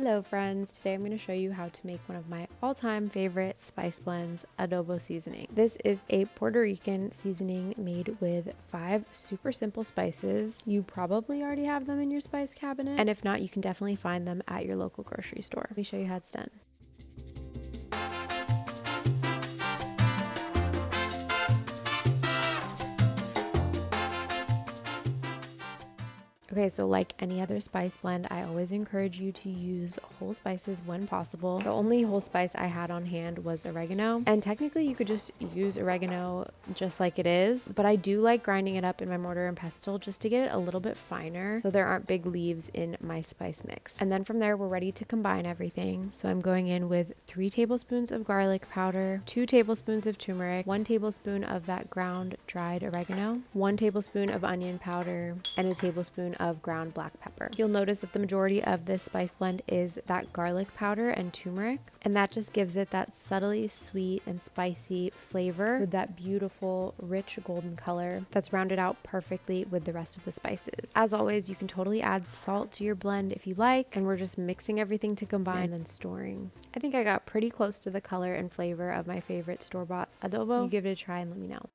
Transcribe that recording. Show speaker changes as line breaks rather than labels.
Hello friends, today I'm going to show you how to make one of my all-time favorite spice blends, adobo seasoning. This is a Puerto Rican seasoning made with 5 super simple spices. You probably already have them in your spice cabinet, and if not, you can definitely find them at your local grocery store. Let me show you how it's done. Okay, so like any other spice blend, I always encourage you to use whole spices when possible. The only whole spice I had on hand was oregano, and technically you could just use oregano just like it is, but I do like grinding it up in my mortar and pestle just to get it a little bit finer so there aren't big leaves in my spice mix. And then from there, we're ready to combine everything. So I'm going in with 3 tablespoons of garlic powder, 2 tablespoons of turmeric, 1 tablespoon of that ground dried oregano, 1 tablespoon of onion powder, and a tablespoon of ground black pepper. You'll notice that the majority of this spice blend is that garlic powder and turmeric, and that just gives it that subtly sweet and spicy flavor with that beautiful rich golden color that's rounded out perfectly with the rest of the spices. As always, you can totally add salt to your blend if you like, and we're just mixing everything to combine and then storing. I think I got pretty close to the color and flavor of my favorite store-bought adobo. You give it a try and let me know.